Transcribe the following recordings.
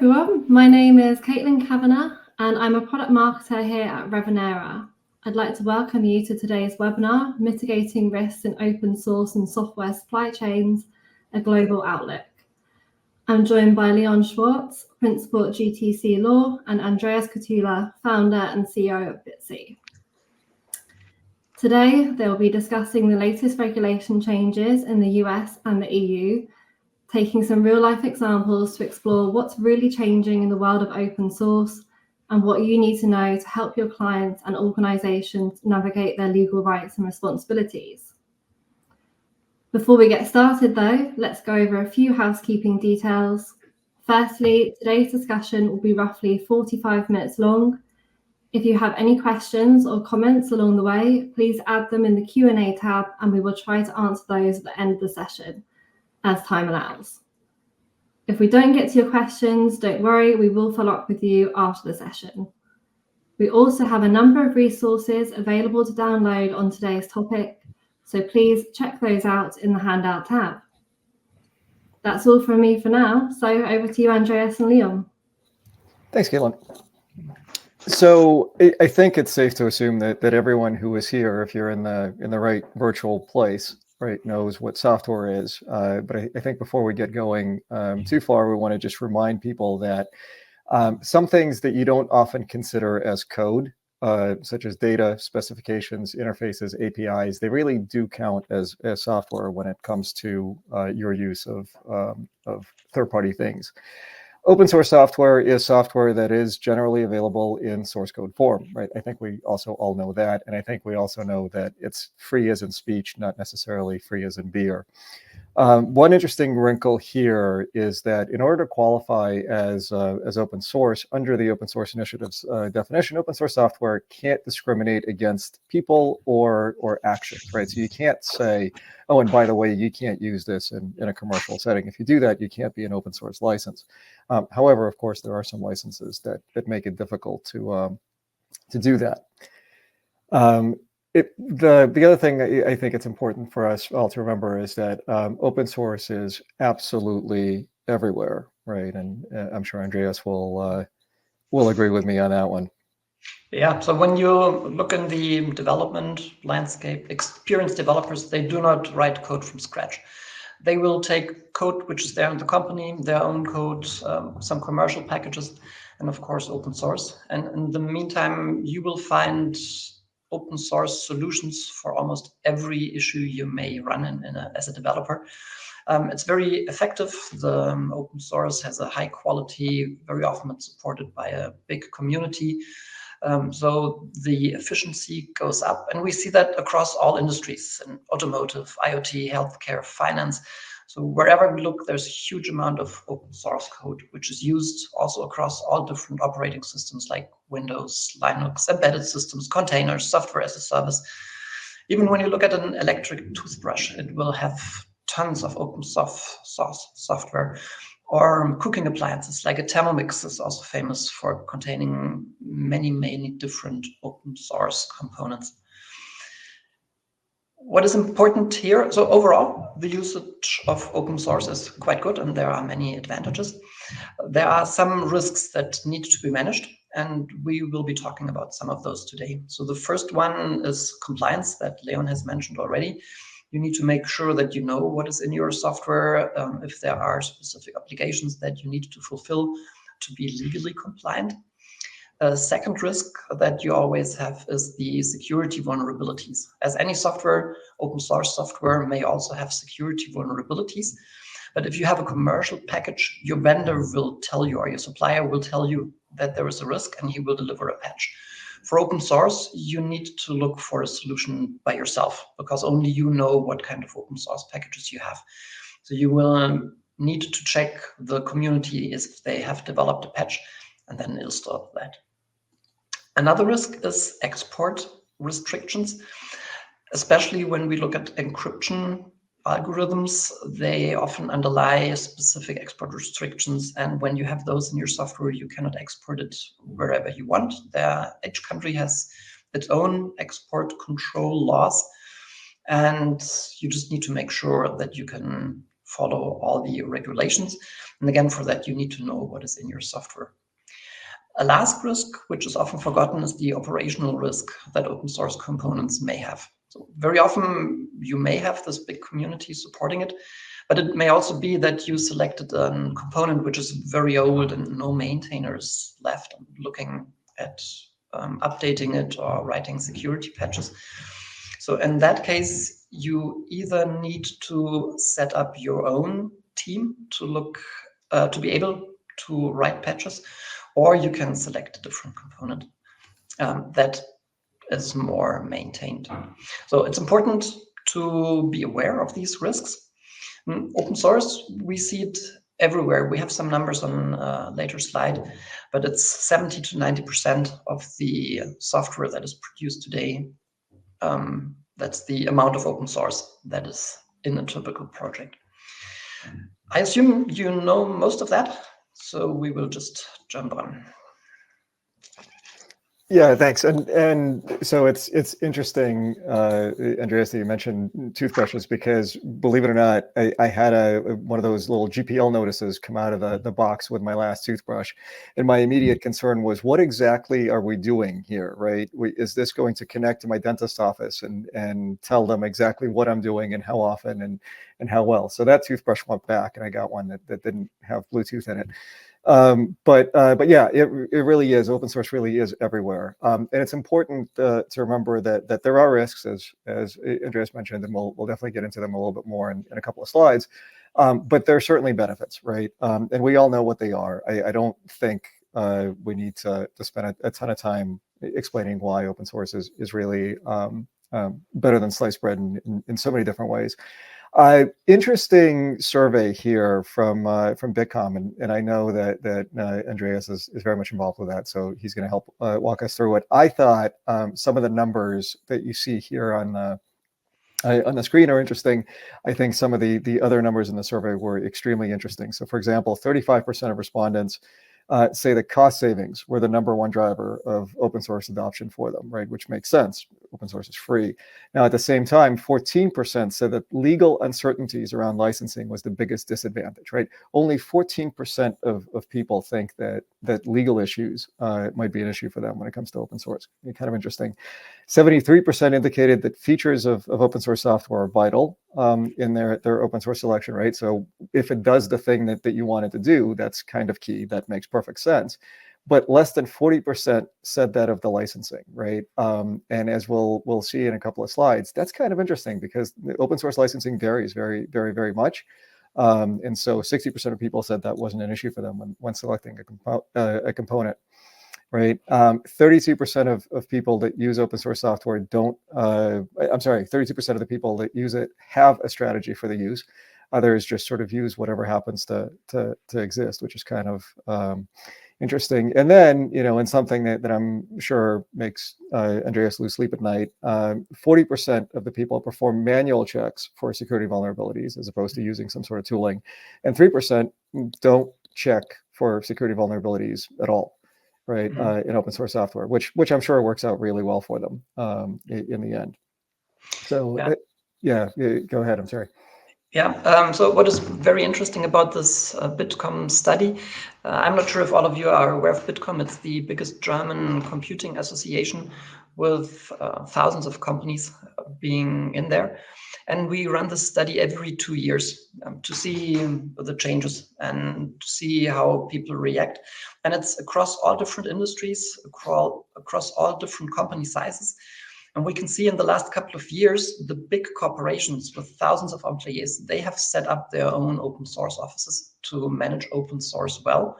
everyone, my name is Caitlin Kavanagh and I'm a product marketer here at Revenera. I'd like to welcome you to today's webinar, Mitigating Risks in Open Source and Software Supply Chains, a Global Outlook. I'm joined by Leon Schwartz, Principal at GTC Law, and Andreas Kotulla, Founder and CEO of Bitsea. Today, they'll be discussing the latest regulation changes in the US and the EU, taking some real-life examples to explore what's really changing in the world of open source and what you need to know to help your clients and organizations navigate their legal rights and responsibilities. Before we get started though, let's go over a few housekeeping details. Firstly, today's discussion will be roughly 45 minutes long. If you have any questions or comments along the way, please add them in the Q&A tab and we will try to answer those at the end of the session, as time allows. If we don't get to your questions, don't worry, we will follow up with you after the session. We also have a number of resources available to download on today's topic, so please check those out in the handout tab. That's all from me for now, so over to you, Andreas and Leon. Thanks, Caitlin. So I think it's safe to assume that everyone who is here, if you're in the right virtual place, right, knows what software is. But I think before we get going too far, we want to just remind people that some things that you don't often consider as code, such as data, specifications, interfaces, APIs, they really do count as software when it comes to your use of third-party things. Open source software is software that is generally available in source code form, right? I think we also all know that. And I think we also know that it's free as in speech, not necessarily free as in beer. One interesting wrinkle here is that in order to qualify as open source, under the Open Source Initiative's definition, open source software can't discriminate against people or actions, right? So you can't say, oh, and by the way, you can't use this in a commercial setting. If you do that, you can't be an open source license. However, of course, there are some licenses that make it difficult to do that. The other thing I think it's important for us all to remember is that open source is absolutely everywhere, right? And I'm sure Andreas will agree with me on that one. Yeah, so when you look in the development landscape, experienced developers, they do not write code from scratch. They will take code which is there in the company, their own code, some commercial packages, and of course, open source. And in the meantime, you will find open source solutions for almost every issue you may run as a developer. It's very effective. The open source has a high quality. Very often it's supported by a big community. So the efficiency goes up. And we see that across all industries, in automotive, IoT, healthcare, finance. So wherever we look, there's a huge amount of open source code, which is used also across all different operating systems like Windows, Linux, embedded systems, containers, software as a service. Even when you look at an electric toothbrush, it will have tons of open source software. Or cooking appliances like a Thermomix is also famous for containing many different open source components. What is important here, so overall, the usage of open source is quite good and there are many advantages. There are some risks that need to be managed and we will be talking about some of those today. So the first one is compliance that Leon has mentioned already. You need to make sure that you know what is in your software, if there are specific obligations that you need to fulfill to be legally compliant. A second risk that you always have is the security vulnerabilities. As any software, open source software may also have security vulnerabilities. But if you have a commercial package, your vendor will tell you, or your supplier will tell you that there is a risk and he will deliver a patch. For open source, you need to look for a solution by yourself because only you know what kind of open source packages you have. So you will need to check the community if they have developed a patch and then install that. Another risk is export restrictions, especially when we look at encryption algorithms. They often underlie specific export restrictions, and when you have those in your software, you cannot export it wherever you want. Each country has its own export control laws, and you just need to make sure that you can follow all the regulations. And again, for that, you need to know what is in your software. A last risk, which is often forgotten, is the operational risk that open source components may have. So very often you may have this big community supporting it, but it may also be that you selected a component which is very old and no maintainers left looking at updating it or writing security patches. So in that case, you either need to set up your own team to look to be able to write patches, or you can select a different component that is more maintained. So it's important to be aware of these risks. In open source, we see it everywhere. We have some numbers on a later slide, but it's 70 to 90% of the software that is produced today. That's the amount of open source that is in a typical project. I assume you know most of that, so we will just jump on. Yeah, thanks. And so it's interesting, Andreas, that you mentioned toothbrushes, because believe it or not, I had one of those little GPL notices come out of the box with my last toothbrush. And my immediate concern was, what exactly are we doing here, right? Is this going to connect to my dentist office and tell them exactly what I'm doing and how often and how well? So that toothbrush went back, and I got one that didn't have Bluetooth in it. But yeah, it really is. Open source really is everywhere, and it's important to remember that there are risks, as Andreas mentioned, and we'll definitely get into them a little bit more in a couple of slides. But there are certainly benefits, right? And we all know what they are. I don't think we need to spend a ton of time explaining why open source is really better than sliced bread in so many different ways. Interesting survey here from Bitkom, and I know that Andreas is very much involved with that, so he's going to help walk us through it. I thought some of the numbers that you see here on the screen are interesting. I think some of the other numbers in the survey were extremely interesting. So, for example, 35% of respondents say that cost savings were the #1 driver of open source adoption for them, right? Which makes sense. Open source is free. Now, at the same time, 14% said that legal uncertainties around licensing was the biggest disadvantage, right? Only 14% of people think that legal issues might be an issue for them when it comes to open source. Kind of interesting. 73% indicated that features of open source software are vital in their open source selection, right? So if it does the thing that you want it to do, that's kind of key. That makes perfect sense. But less than 40% said that of the licensing, right? And as we'll see in a couple of slides, that's kind of interesting because the open source licensing varies very, very, very much. And so 60% of people said that wasn't an issue for them when selecting a component. Right. 32% of people that use open source software don't, 32% of the people that use it have a strategy for the use. Others just sort of use whatever happens to exist, which is kind of interesting. And then, in something that I'm sure makes Andreas lose sleep at night, 40% of the people perform manual checks for security vulnerabilities as opposed to using some sort of tooling. And 3% don't check for security vulnerabilities at all. Right, in open source software, which I'm sure works out really well for them in the end. So yeah, go ahead. I'm sorry. Yeah. So what is very interesting about this Bitkom study? I'm not sure if all of you are aware of Bitkom. It's the biggest German computing association with thousands of companies being in there. And we run this study every 2 years to see the changes and to see how people react. And it's across all different industries, across all different company sizes. And we can see in the last couple of years, the big corporations with thousands of employees, they have set up their own open source offices to manage open source well.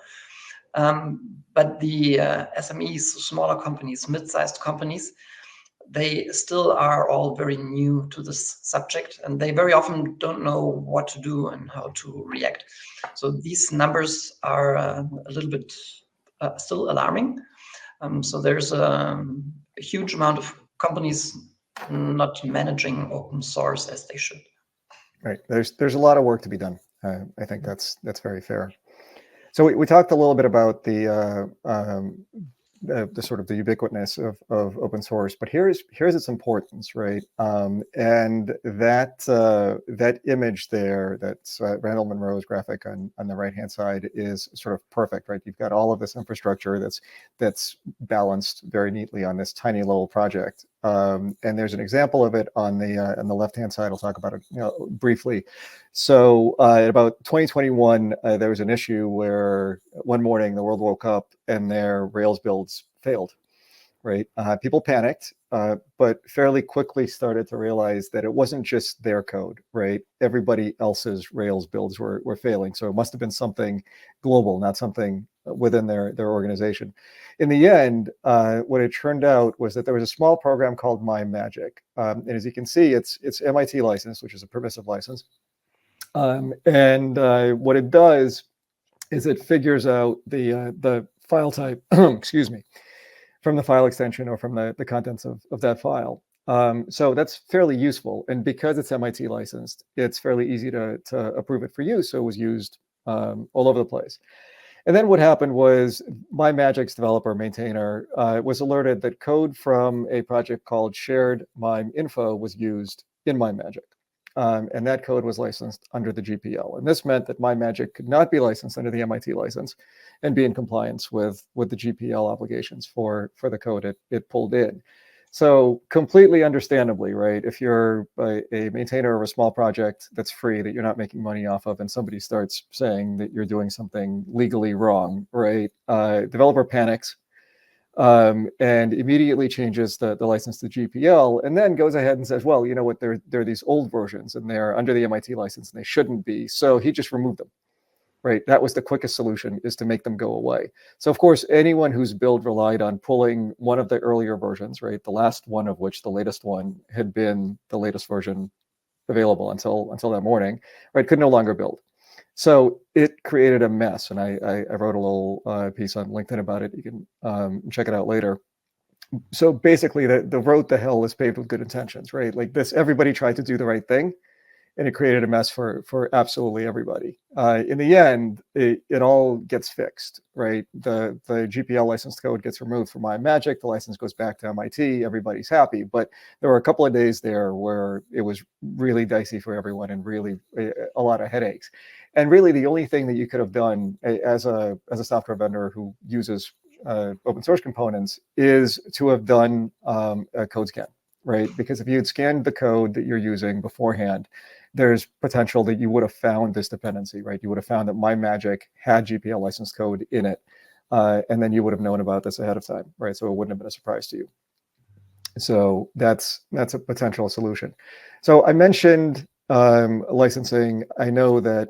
But the SMEs, smaller companies, mid-sized companies, they still are all very new to this subject, and they very often don't know what to do and how to react. So these numbers are a little bit still alarming. So there's a huge amount of companies not managing open source as they should. Right. There's a lot of work to be done. I think that's very fair. So we talked a little bit about the the sort of the ubiquitousness of open source, but here's its importance, right? And that image there, that's Randall Munroe's graphic on the right-hand side, is sort of perfect, right? You've got all of this infrastructure that's balanced very neatly on this tiny little project. And there's an example of it on the left-hand side. I'll talk about it briefly. So about 2021, there was an issue where one morning the world woke up and their Rails builds failed, right? People panicked, but fairly quickly started to realize that it wasn't just their code, right? Everybody else's Rails builds were failing. So it must have been something global, not something within their organization. In the end, what it turned out was that there was a small program called MyMagic. And as you can see, it's MIT licensed, which is a permissive license. And what it does is it figures out the file type, excuse me, from the file extension or from the contents of that file. So that's fairly useful. And because it's MIT licensed, it's fairly easy to approve it for use. So it was used all over the place. And then what happened was MyMagic's developer maintainer was alerted that code from a project called Shared MIME Info was used in MyMagic. And that code was licensed under the GPL. And this meant that MyMagic could not be licensed under the MIT license and be in compliance with the GPL obligations for the code it pulled in. So completely understandably, right, if you're a maintainer of a small project that's free, that you're not making money off of, and somebody starts saying that you're doing something legally wrong, right, developer panics, and immediately changes the license to GPL, and then goes ahead and says, well, you know what, there are these old versions and they're under the MIT license and they shouldn't be. So he just removed them, right? That was the quickest solution, is to make them go away. So of course, anyone whose build relied on pulling one of the earlier versions, right, the last one of which, the latest one, had been the latest version available until that morning, right, could no longer build. So it created a mess, and I wrote a little piece on LinkedIn about it. You can check it out later. So basically, the road to hell is paved with good intentions, right? Like this, everybody tried to do the right thing, and it created a mess for absolutely everybody. In the end, it all gets fixed, right? The GPL licensed code gets removed from MyMagic, the license goes back to MIT, everybody's happy. But there were a couple of days there where it was really dicey for everyone and really a lot of headaches. And really, the only thing that you could have done as a software vendor who uses open source components is to have done a code scan, right? Because if you had scanned the code that you're using beforehand, there's potential that you would have found this dependency, right? You would have found that MyMagic had GPL licensed code in it, and then you would have known about this ahead of time, right? So it wouldn't have been a surprise to you. So that's a potential solution. So I mentioned licensing. I know that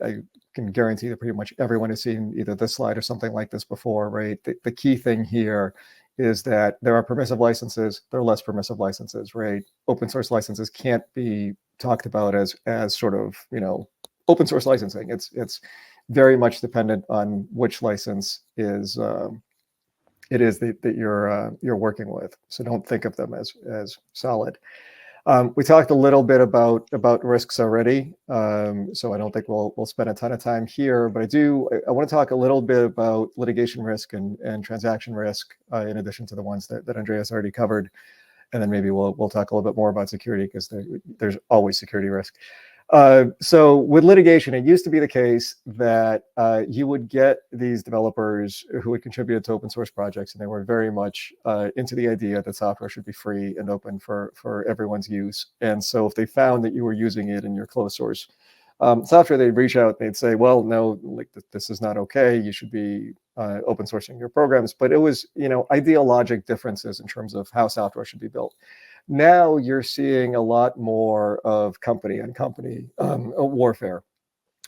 I can guarantee that pretty much everyone has seen either this slide or something like this before, right? The key thing here is that there are permissive licenses, there are less permissive licenses, right? Open source licenses can't be talked about as sort of, you know, open source licensing. It's very much dependent on which license is it is that you're working with. So don't think of them as solid. We talked a little bit about risks already, so I don't think we'll spend a ton of time here. But I want to talk a little bit about litigation risk and transaction risk, in addition to the ones that Andreas already covered, and then maybe we'll talk a little bit more about security, because there's always security risk. So with litigation, it used to be the case that you would get these developers who had contributed to open source projects, and they were very much into the idea that software should be free and open for everyone's use. And so if they found that you were using it in your closed source software, they'd reach out and they'd say, well, no, like this is not okay. You should be open sourcing your programs. But it was, you know, ideologic differences in terms of how software should be built. Now you're seeing a lot more of company on company warfare,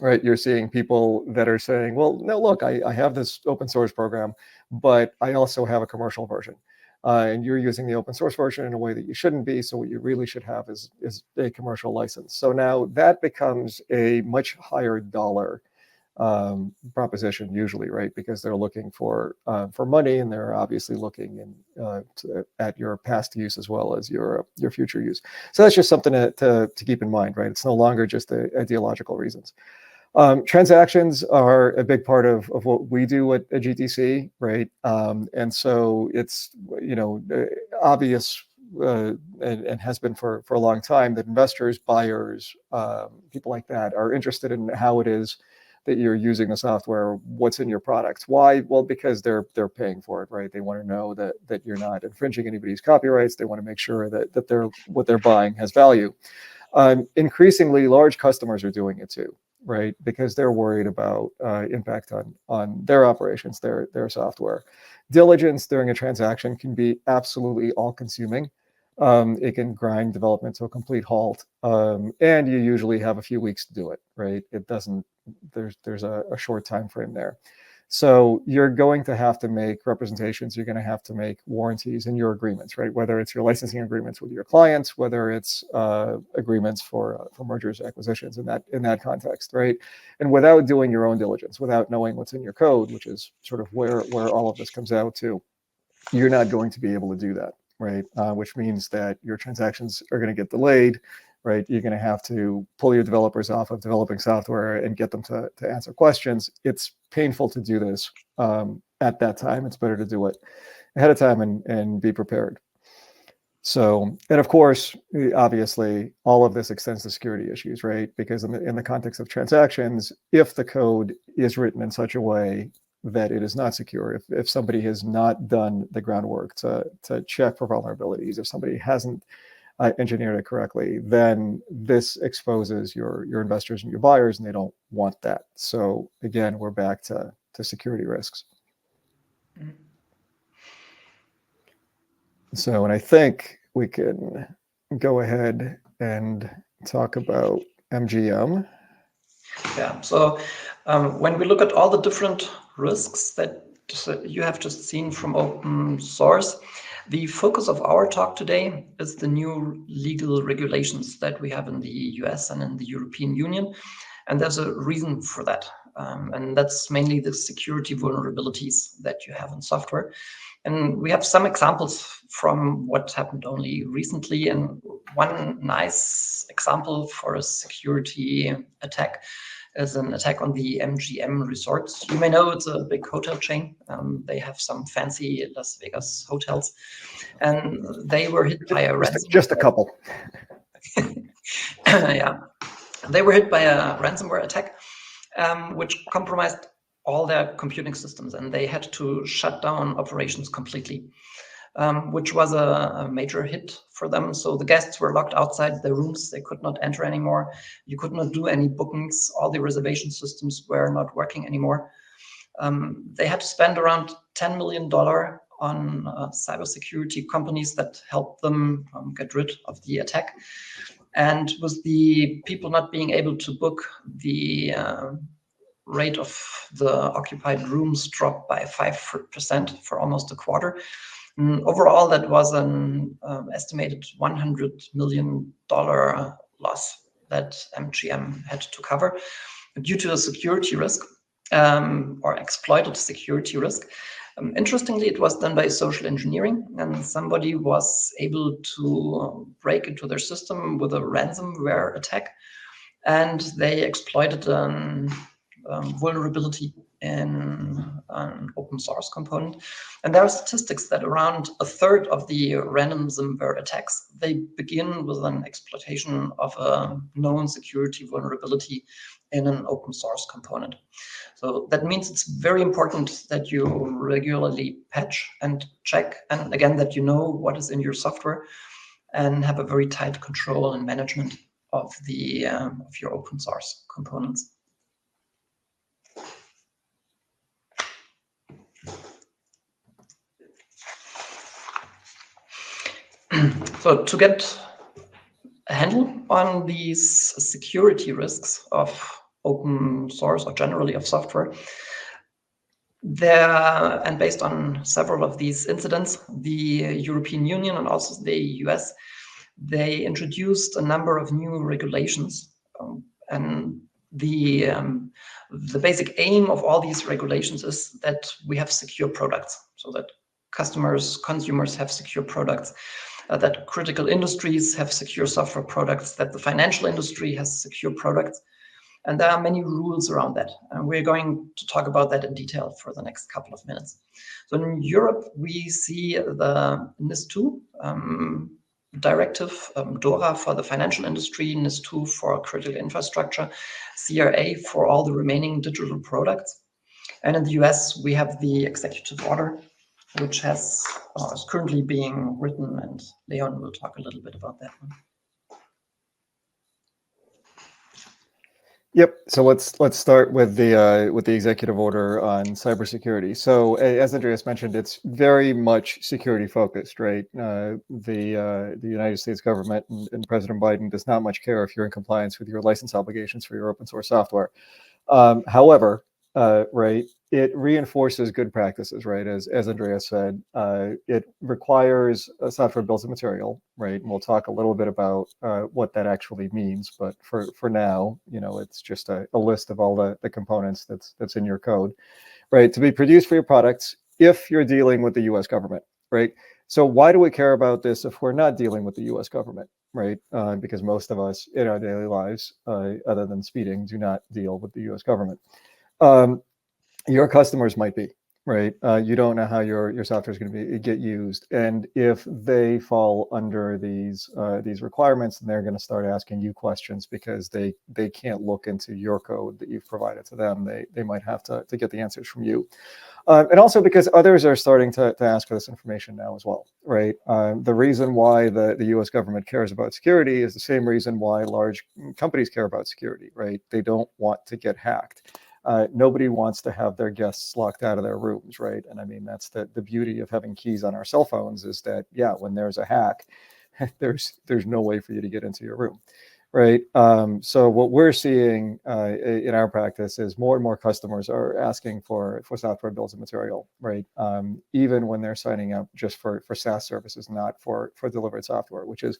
right? You're seeing people that are saying, well, no, look, I have this open source program, but I also have a commercial version. And you're using the open source version in a way that you shouldn't be. So what you really should have is a commercial license. So now that becomes a much higher dollar proposition usually, right? Because they're looking for money, and they're obviously looking at your past use as well as your future use. So that's just something to keep in mind, right? It's no longer just the ideological reasons. Transactions are a big part of what we do at GTC, right? And so it's, obvious and has been for a long time that investors, buyers, people like that are interested in how it is that you're using the software, what's in your products. Why? Well, because they're paying for it, right? They want to know that you're not infringing anybody's copyrights. They want to make sure that what they're buying has value. Increasingly, large customers are doing it too, right? Because they're worried about impact on their operations, their software. Diligence during a transaction can be absolutely all-consuming. It can grind development to a complete halt, and you usually have a few weeks to do it, right? It doesn't. There's a short time frame there. So you're going to have to make representations. You're going to have to make warranties in your agreements, right? Whether it's your licensing agreements with your clients, whether it's agreements for mergers, acquisitions in that context, right? And without doing your own diligence, without knowing what's in your code, which is sort of where all of this comes out to, you're not going to be able to do that, right? Which means that your transactions are going to get delayed, right? You're going to have to pull your developers off of developing software and get them to answer questions. It's painful to do this at that time. It's better to do it ahead of time and be prepared. So, and of course, obviously, all of this extends to security issues, right? Because in the context of transactions, if the code is written in such a way that it is not secure, if somebody has not done the groundwork to check for vulnerabilities, if somebody hasn't engineered it correctly, then this exposes your investors and your buyers, and they don't want that. So again, we're back to security risks. Mm-hmm. So, and I think we can go ahead and talk about MGM. Yeah, so when we look at all the different risks that you have just seen from open source, the focus of our talk today is the new legal regulations that we have in the US and in the European Union. And there's a reason for that. And that's mainly the security vulnerabilities that you have in software. And we have some examples from what happened only recently. And one nice example for a security attack is an attack on the MGM resorts. You may know it's a big hotel chain. They have some fancy Las Vegas hotels, and they were hit by a ransomware. Just a couple. Yeah, they were hit by a ransomware attack, which compromised all their computing systems, and they had to shut down operations completely, which was a major hit for them. So the guests were locked outside their rooms. They could not enter anymore. You could not do any bookings. All the reservation systems were not working anymore. They had to spend around $10 million on cybersecurity companies that helped them get rid of the attack. And with the people not being able to book, the rate of the occupied rooms dropped by 5% for almost a quarter. Overall, that was an estimated $100 million loss that MGM had to cover due to a security risk or exploited security risk. Interestingly, it was done by social engineering, and somebody was able to break into their system with a ransomware attack, and they exploited a vulnerability in an open source component. And there are statistics that around a third of the ransomware attacks, they begin with an exploitation of a known security vulnerability in an open source component. So that means it's very important that you regularly patch and check, and again, that you know what is in your software and have a very tight control and management of the of your open source components. So to get a handle on these security risks of open source or generally of software, and based on several of these incidents, the European Union and also the US, they introduced a number of new regulations. And the basic aim of all these regulations is that we have secure products, so that consumers have secure products, that critical industries have secure software products, that the financial industry has secure products. And there are many rules around that. And we're going to talk about that in detail for the next couple of minutes. So in Europe, we see the NIS2 directive, DORA for the financial industry, NIS2 for critical infrastructure, CRA for all the remaining digital products. And in the US, we have the executive order, which is currently being written, and Leon will talk a little bit about that one. Yep. So let's start with the executive order on cybersecurity. So as Andreas mentioned, it's very much security focused, right? The United States government and President Biden does not much care if you're in compliance with your license obligations for your open source software. However, right, it reinforces good practices, right? As Andreas said, it requires software bills of material, right? And we'll talk a little bit about what that actually means. But for now, you know, it's just a list of all the components that's in your code, right? To be produced for your products if you're dealing with the U.S. government, right? So why do we care about this if we're not dealing with the U.S. government, right? Because most of us in our daily lives, other than speeding, do not deal with the U.S. government. Your customers might be, right? You don't know how your software is going to get used, and if they fall under these requirements, then they're going to start asking you questions because they can't look into your code that you've provided to them. They might have to get the answers from you, and also because others are starting to ask for this information now as well, right? The reason why the U.S. government cares about security is the same reason why large companies care about security, right? They don't want to get hacked. Nobody wants to have their guests locked out of their rooms, right? And I mean, that's the beauty of having keys on our cell phones is that, yeah, when there's a hack, there's no way for you to get into your room, right? So what we're seeing in our practice is more and more customers are asking for software bills of material, right? Even when they're signing up just for SaaS services, not for delivered software, which is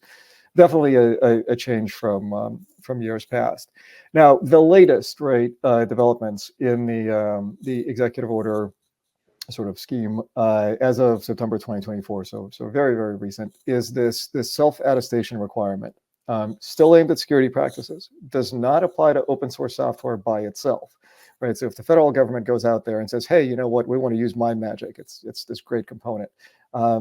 definitely a change from years past. Now, the latest, right, developments in the executive order sort of scheme as of September 2024, so very, very recent, is this self-attestation requirement. Still aimed at security practices, does not apply to open source software by itself, right? So if the federal government goes out there and says, hey, you know what, we want to use MyMagic, it's this great component.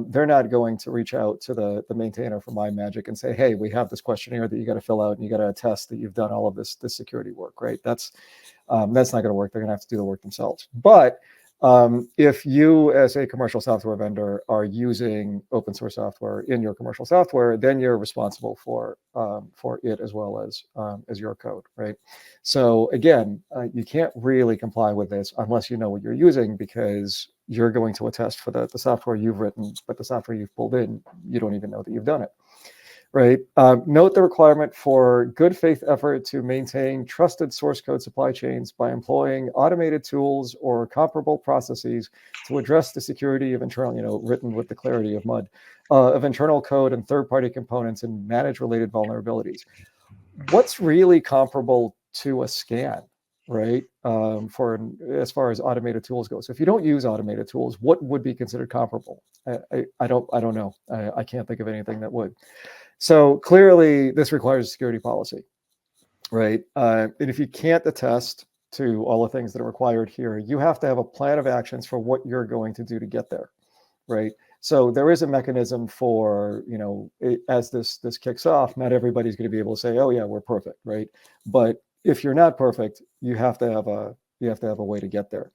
They're not going to reach out to the maintainer for MyMagic and say, hey, we have this questionnaire that you got to fill out and you got to attest that you've done all of this security work, right? That's not going to work. They're going to have to do the work themselves. But if you, as a commercial software vendor, are using open source software in your commercial software, then you're responsible for it as well as your code, right? So again, you can't really comply with this unless you know what you're using, because you're going to attest for the software you've written, but the software you've pulled in, you don't even know that you've done it. Right. Note the requirement for good faith effort to maintain trusted source code supply chains by employing automated tools or comparable processes to address the security of internal, written with the clarity of mud, of internal code and third-party components and manage related vulnerabilities. What's really comparable to a scan, right? For as far as automated tools go. So if you don't use automated tools, what would be considered comparable? I don't know. I can't think of anything that would. So clearly, this requires a security policy, right? And if you can't attest to all the things that are required here, you have to have a plan of actions for what you're going to do to get there, right? So there is a mechanism for, as this kicks off, not everybody's going to be able to say, oh yeah, we're perfect, right? But if you're not perfect, you have to have a way to get there.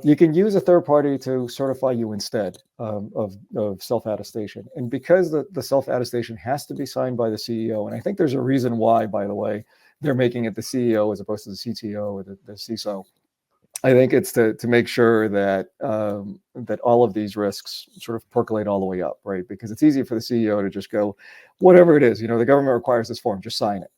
You can use a third party to certify you instead of self-attestation. And because the self-attestation has to be signed by the CEO, and I think there's a reason why, by the way, they're making it the CEO as opposed to the CTO or the CISO. I think it's to make sure that that all of these risks sort of percolate all the way up, right? Because it's easy for the CEO to just go, whatever it is, the government requires this form, just sign it.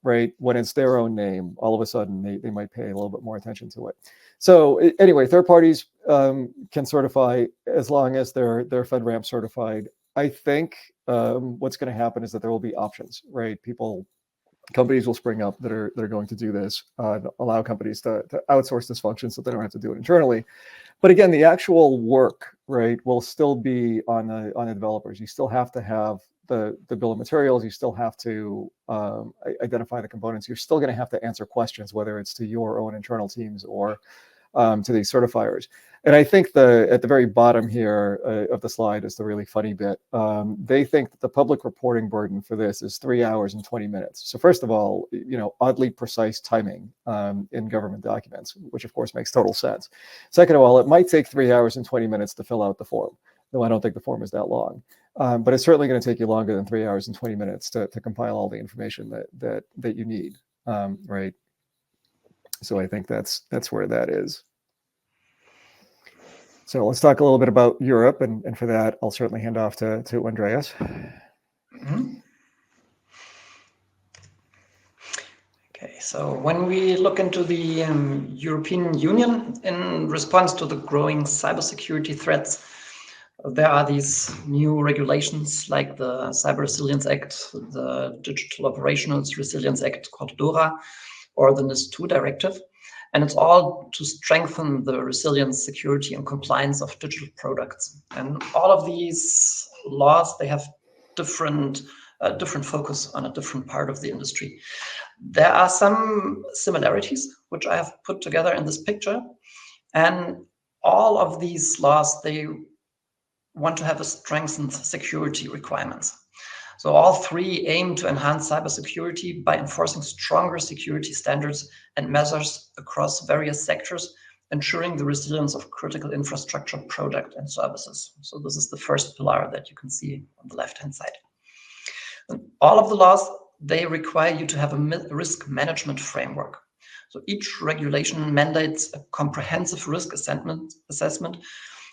Right? When it's their own name, all of a sudden they might pay a little bit more attention to it. So anyway, third parties can certify as long as they're FedRAMP certified. I think what's going to happen is that there will be options, right? Companies will spring up that are going to do this, allow companies to outsource this function so they don't have to do it internally. But again, the actual work, right, will still be on the developers. You still have to have the bill of materials. You still have to identify the components. You're still going to have to answer questions, whether it's to your own internal teams or to these certifiers. And I think at the very bottom here of the slide is the really funny bit. They think that the public reporting burden for this is 3 hours and 20 minutes. So first of all, oddly precise timing in government documents, which of course makes total sense. Second of all, it might take 3 hours and 20 minutes to fill out the form. No, I don't think the form is that long, but it's certainly going to take you longer than 3 hours and 20 minutes to compile all the information that you need, right? So I think that's where that is. So let's talk a little bit about Europe, and for that, I'll certainly hand off to Andreas. Mm-hmm. Okay, so when we look into the European Union in response to the growing cybersecurity threats, there are these new regulations like the Cyber Resilience Act, the Digital Operations Resilience Act called DORA, or the NIS2 directive. And it's all to strengthen the resilience, security, and compliance of digital products. And all of these laws, they have different focus on a different part of the industry. There are some similarities, which I have put together in this picture. And all of these laws, they want to have a strengthened security requirements. So all three aim to enhance cybersecurity by enforcing stronger security standards and measures across various sectors, ensuring the resilience of critical infrastructure, product, and services. So this is the first pillar that you can see on the left-hand side. And all of the laws, they require you to have a risk management framework. So each regulation mandates a comprehensive risk assessment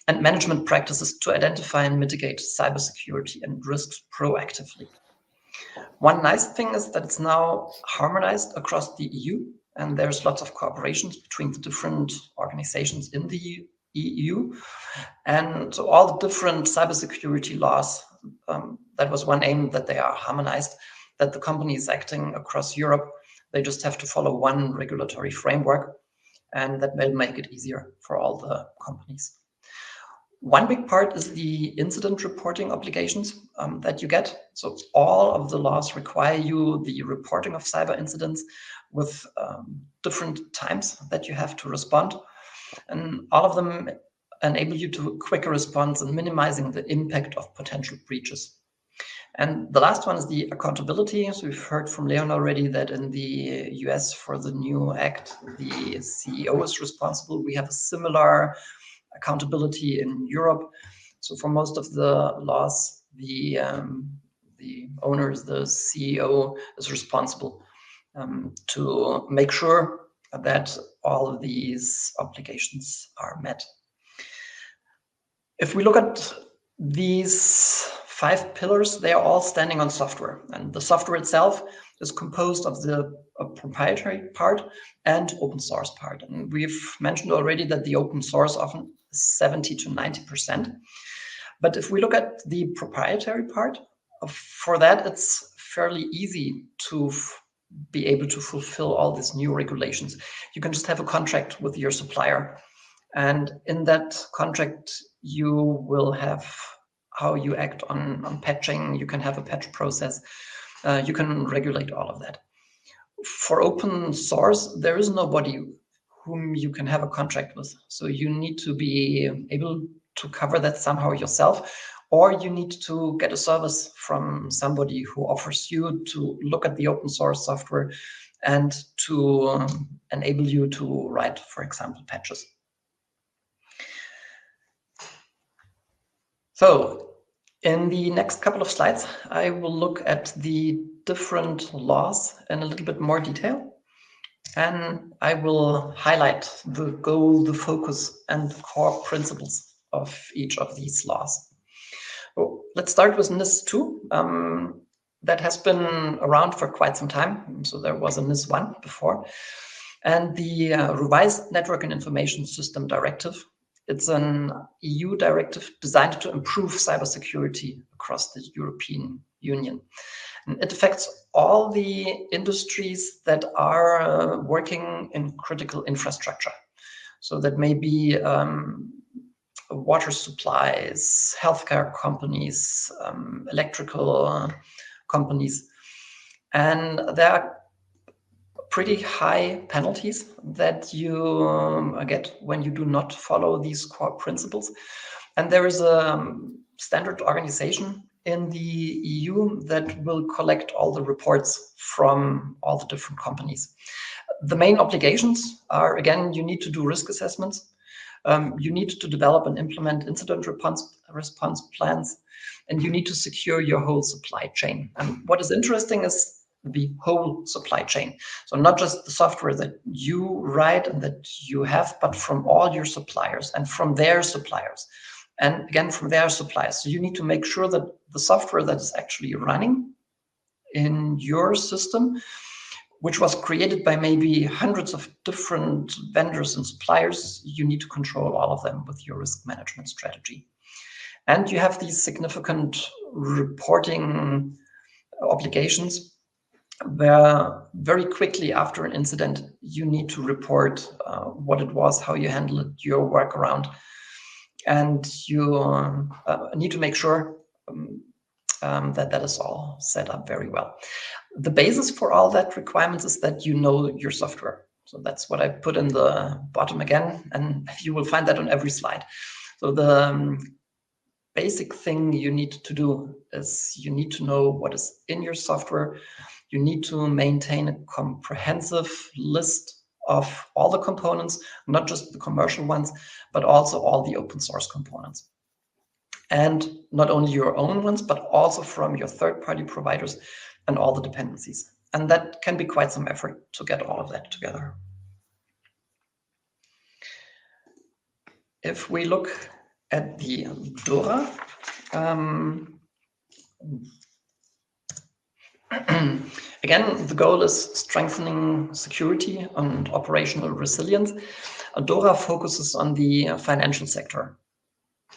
and management practices to identify and mitigate cybersecurity and risks proactively. One nice thing is that it's now harmonized across the EU, and there's lots of cooperations between the different organizations in the EU. And so all the different cybersecurity laws, that was one aim, that they are harmonized, that the companies acting across Europe, they just have to follow one regulatory framework, and that will make it easier for all the companies. One big part is the incident reporting obligations that you get. So all of the laws require you the reporting of cyber incidents with different times that you have to respond. And all of them enable you to quicker response and minimizing the impact of potential breaches. And the last one is the accountability. So we've heard from Leon already that in the US for the new act, the CEO is responsible. We have a similar accountability in Europe. So for most of the laws, the owners, the CEO is responsible to make sure that all of these obligations are met. If we look at these 5 pillars, they are all standing on software, and the software itself is composed of the proprietary part and open source part. And we've mentioned already that the open source often is 70 to 90%. But if we look at the proprietary part, for that, it's fairly easy to be able to fulfill all these new regulations. You can just have a contract with your supplier. And in that contract, you will have how you act on patching. You can have a patch process. You can regulate all of that. For open source, there is nobody whom you can have a contract with. So you need to be able to cover that somehow yourself, or you need to get a service from somebody who offers you to look at the open source software and to enable you to write, for example, patches. So in the next couple of slides, I will look at the different laws in a little bit more detail. And I will highlight the goal, the focus, and the core principles of each of these laws. So let's start with NIS2. That has been around for quite some time. So there was a NIS1 before. And the revised Network and Information System Directive, it's an EU directive designed to improve cybersecurity across the European Union. And it affects all the industries that are working in critical infrastructure. So that may be water supplies, healthcare companies, electrical companies. And there are pretty high penalties that you get when you do not follow these core principles. And there is a standard organization in the EU that will collect all the reports from all the different companies. The main obligations are, again, you need to do risk assessments. You need to develop and implement incident response plans, and you need to secure your whole supply chain. And what is interesting is the whole supply chain. So not just the software that you write and that you have, but from all your suppliers and from their suppliers. And again, from their suppliers. So you need to make sure that the software that is actually running in your system, which was created by maybe hundreds of different vendors and suppliers, you need to control all of them with your risk management strategy. And you have these significant reporting obligations where very quickly after an incident, you need to report what it was, how you handled it, your workaround. And you need to make sure that that is all set up very well. The basis for all that requirements is that you know your software. So that's what I put in the bottom again, and you will find that on every slide. So the basic thing you need to do is you need to know what is in your software. You need to maintain a comprehensive list of all the components, not just the commercial ones, but also all the open source components. And not only your own ones, but also from your third-party providers and all the dependencies. And that can be quite some effort to get all of that together. If we look at the DORA, again, the goal is strengthening security and operational resilience. DORA focuses on the financial sector.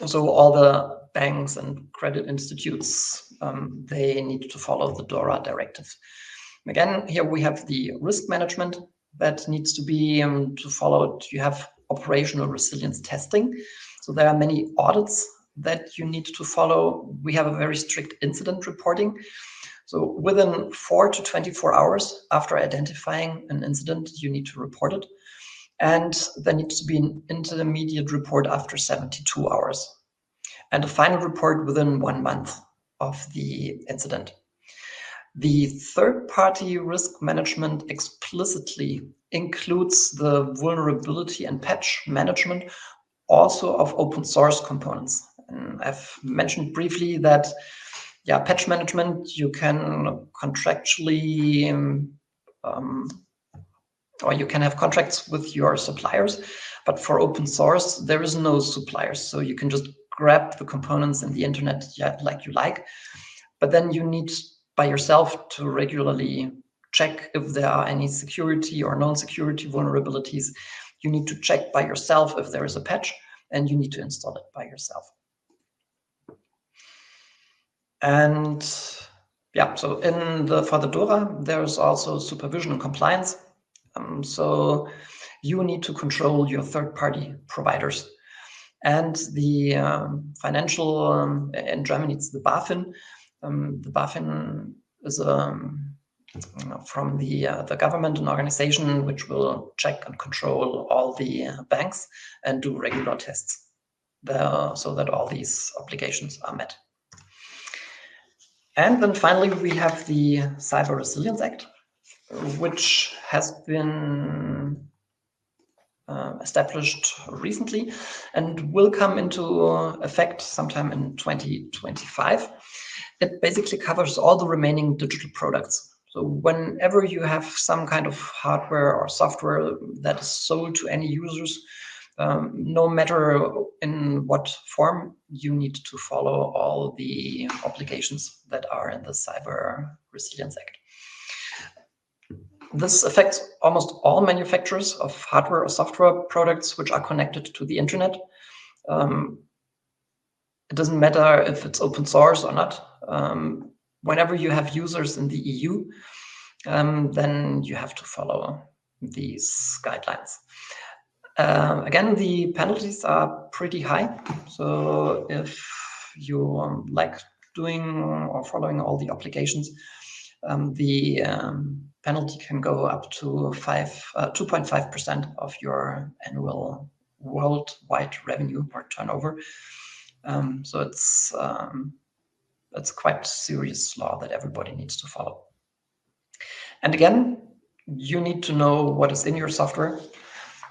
So all the banks and credit institutes, they need to follow the DORA directive. Again, here we have the risk management that needs to be followed. You have operational resilience testing. So there are many audits that you need to follow. We have a very strict incident reporting. So within 4 to 24 hours after identifying an incident, you need to report it. And there needs to be an intermediate report after 72 hours. And a final report within 1 month of the incident. The third-party risk management explicitly includes the vulnerability and patch management also of open source components. And I've mentioned briefly that patch management, you can contractually or you can have contracts with your suppliers, but for open source, there is no suppliers. So you can just grab the components in the internet like you like, but then you need by yourself to regularly check if there are any security or non-security vulnerabilities. You need to check by yourself if there is a patch, and you need to install it by yourself. And so for the DORA, there's also supervision and compliance. So you need to control your third-party providers. And the financial, in Germany, it's the BaFin. The BaFin is from the government, an organization which will check and control all the banks and do regular tests so that all these obligations are met. And then finally, we have the Cyber Resilience Act, which has been established recently and will come into effect sometime in 2025. It basically covers all the remaining digital products. So whenever you have some kind of hardware or software that is sold to any users, no matter in what form, you need to follow all the obligations that are in the Cyber Resilience Act. This affects almost all manufacturers of hardware or software products which are connected to the internet. It doesn't matter if it's open source or not. Whenever you have users in the EU, then you have to follow these guidelines. Again, the penalties are pretty high. So if you like doing or following all the obligations, the penalty can go up to 2.5% of your annual worldwide revenue or turnover. So it's quite serious law that everybody needs to follow. And again, you need to know what is in your software,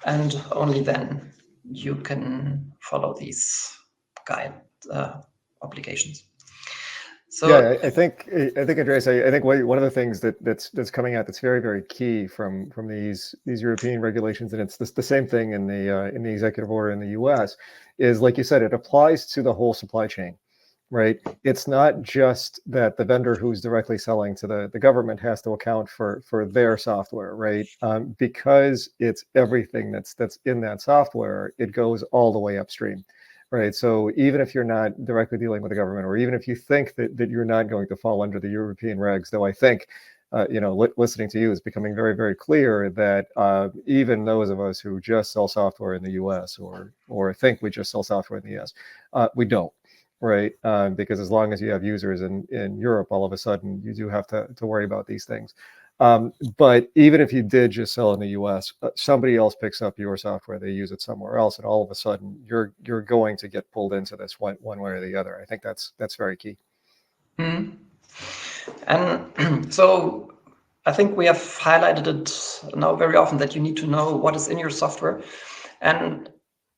and only then you can follow these obligations. So yeah, I think Andreas, I think one of the things that's coming out that's very, very key from these European regulations, and it's the same thing in the executive order in the US, is, like you said, it applies to the whole supply chain, right? It's not just that the vendor who's directly selling to the government has to account for their software, right? Because it's everything that's in that software, it goes all the way upstream. Right. So even if you're not directly dealing with the government, or even if you think that you're not going to fall under the European regs, though I think, listening to you is becoming very, very clear that even those of us who just sell software in the US or think we just sell software in the US, we don't. Right. Because as long as you have users in Europe, all of a sudden you do have to worry about these things. But even if you did just sell in the US, somebody else picks up your software, they use it somewhere else, and all of a sudden you're going to get pulled into this one way or the other. I think that's very key. Mm-hmm. And so I think we have highlighted it now very often that you need to know what is in your software, and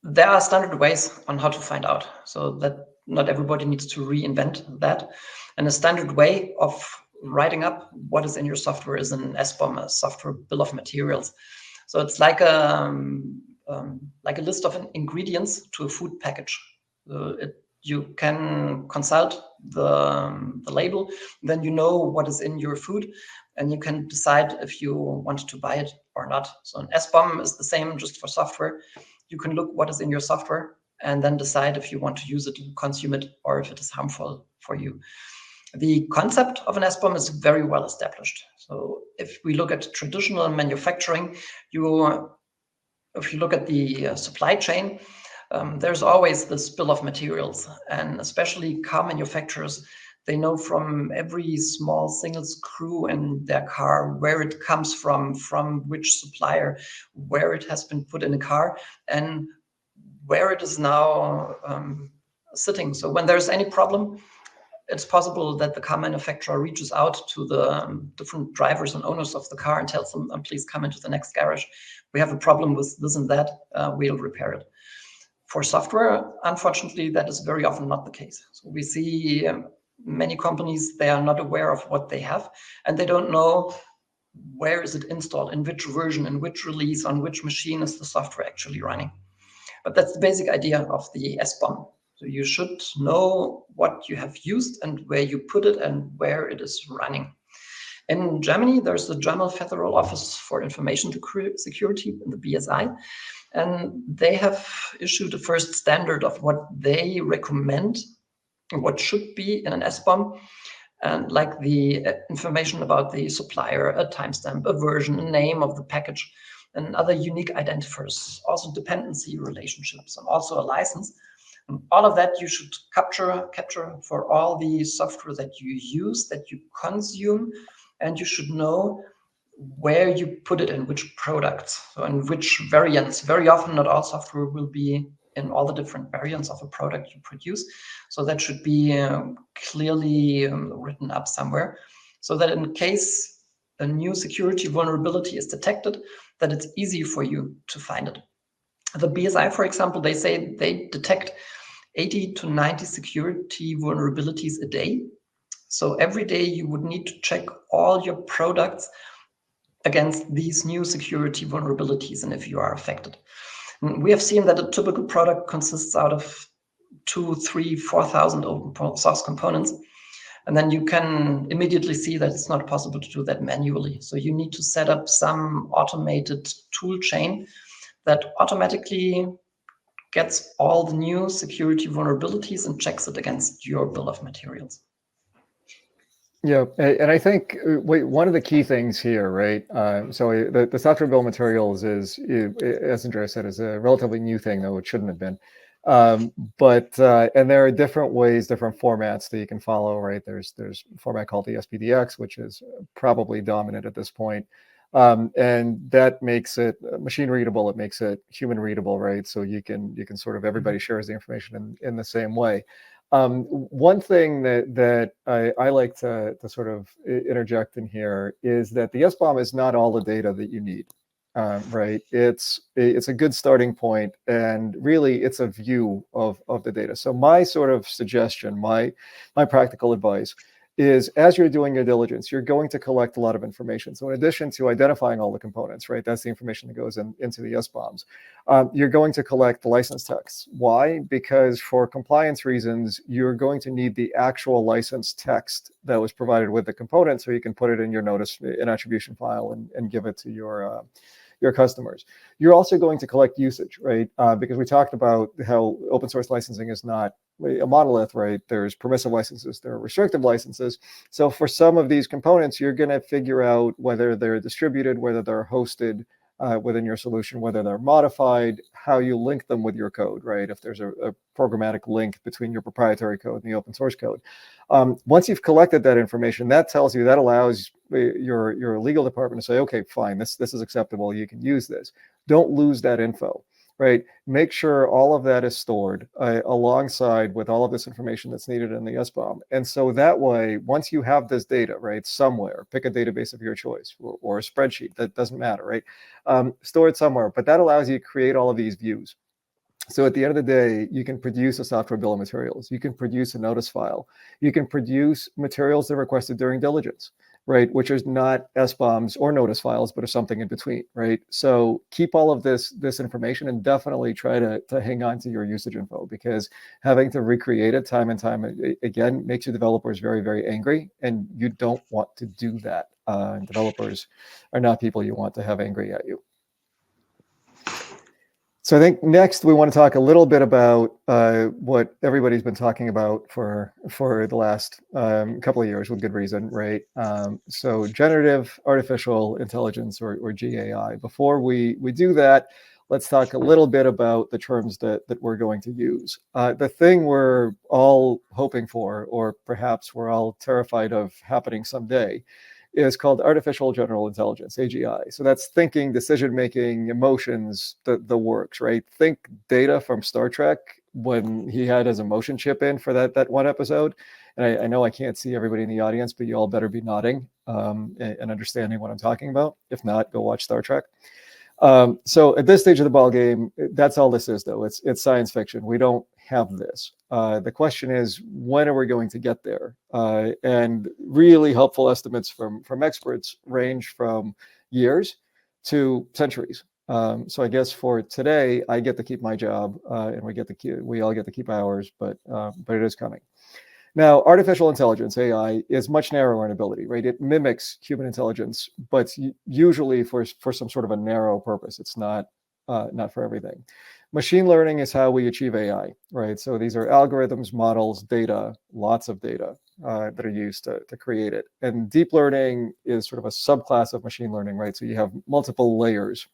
there are standard ways on how to find out, so that not everybody needs to reinvent that. And a standard way of writing up what is in your software is an SBOM, a software bill of materials. So it's like a list of ingredients to a food package. You can consult the label, then you know what is in your food, and you can decide if you want to buy it or not. So an SBOM is the same just for software. You can look what is in your software and then decide if you want to use it, consume it, or if it is harmful for you. The concept of an SBOM is very well established. So if we look at traditional manufacturing, if you look at the supply chain, there's always this bill of materials, and especially car manufacturers, they know from every small single screw in their car where it comes from which supplier, where it has been put in a car, and where it is now sitting. So when there's any problem, it's possible that the car manufacturer reaches out to the different drivers and owners of the car and tells them, please come into the next garage. We have a problem with this and that, we'll repair it. For software, unfortunately, that is very often not the case. So we see many companies, they are not aware of what they have, and they don't know where is it installed, in which version, in which release, on which machine is the software actually running. But that's the basic idea of the SBOM. So you should know what you have used and where you put it and where it is running. In Germany, there's the German Federal Office for Information Security, the BSI, and they have issued a first standard of what they recommend, what should be in an SBOM, and like the information about the supplier, a timestamp, a version, a name of the package, and other unique identifiers, also dependency relationships, and also a license. And all of that you should capture for all the software that you use, that you consume, and you should know where you put it in which products, so in which variants. Very often, not all software will be in all the different variants of a product you produce. So that should be clearly written up somewhere, so that in case a new security vulnerability is detected, that it's easy for you to find it. The BSI, for example, they say they detect 80 to 90 security vulnerabilities a day. So every day you would need to check all your products against these new security vulnerabilities and if you are affected. And we have seen that a typical product consists out of 2,000, 3,000, 4,000 open source components. And then you can immediately see that it's not possible to do that manually. So you need to set up some automated tool chain that automatically gets all the new security vulnerabilities and checks it against your bill of materials. Yeah, and I think one of the key things here, right? So the software bill of materials is, as Andreas said, is a relatively new thing, though it shouldn't have been. And there are different ways, different formats that you can follow, right? There's a format called the SPDX, which is probably dominant at this point. And that makes it machine readable. It makes it human readable, right? So you can sort of, everybody shares the information in the same way. One thing that I like to sort of interject in here is that the SBOM is not all the data that you need, right? It's a good starting point, and really it's a view of the data. So my sort of suggestion, my practical advice is, as you're doing your diligence, you're going to collect a lot of information. So in addition to identifying all the components, right, that's the information that goes into the SBOMs, you're going to collect the license text. Why? Because for compliance reasons, you're going to need the actual license text that was provided with the component, so you can put it in your notice and attribution file and give it to your customers. You're also going to collect usage, right? Because we talked about how open source licensing is not a monolith, right? There's permissive licenses, there are restrictive licenses. So for some of these components, you're going to figure out whether they're distributed, whether they're hosted within your solution, whether they're modified, how you link them with your code, right? If there's a programmatic link between your proprietary code and the open source code. Once you've collected that information, that allows your legal department to say, okay, fine, this is acceptable, you can use this. Don't lose that info, right? Make sure all of that is stored alongside with all of this information that's needed in the SBOM. And so that way, once you have this data, right, somewhere, pick a database of your choice or a spreadsheet, that doesn't matter, right? Store it somewhere, but that allows you to create all of these views. So at the end of the day, you can produce a software bill of materials. You can produce a notice file. You can produce materials that are requested during diligence, right? Which is not SBOMs or notice files, but are something in between, right? So keep all of this information and definitely try to hang on to your usage info, because having to recreate it time and time again makes your developers very, very angry, and you don't want to do that. Developers are not people you want to have angry at you. So I think next we want to talk a little bit about what everybody's been talking about for the last couple of years, with good reason, right? So generative artificial intelligence, or GAI. Before we do that, let's talk a little bit about the terms that we're going to use. The thing we're all hoping for, or perhaps we're all terrified of happening someday, is called artificial general intelligence, AGI. So that's thinking, decision-making, emotions, the works, right? Think Data from Star Trek, when he had his emotion chip in for that one episode. And I know I can't see everybody in the audience, but you all better be nodding and understanding what I'm talking about. If not, go watch Star Trek. So at this stage of the ball game, that's all this is, though. It's science fiction. We don't have this. The question is, when are we going to get there? And really helpful estimates from experts range from years to centuries. So I guess for today, I get to keep my job, and we all get to keep ours, but it is coming. Now, artificial intelligence, AI, is much narrower in ability, right? It mimics human intelligence, but usually for some sort of a narrow purpose. It's not for everything. Machine learning is how we achieve AI, right? So these are algorithms, models, data, lots of data that are used to create it. And deep learning is sort of a subclass of machine learning, right? So you have multiple layers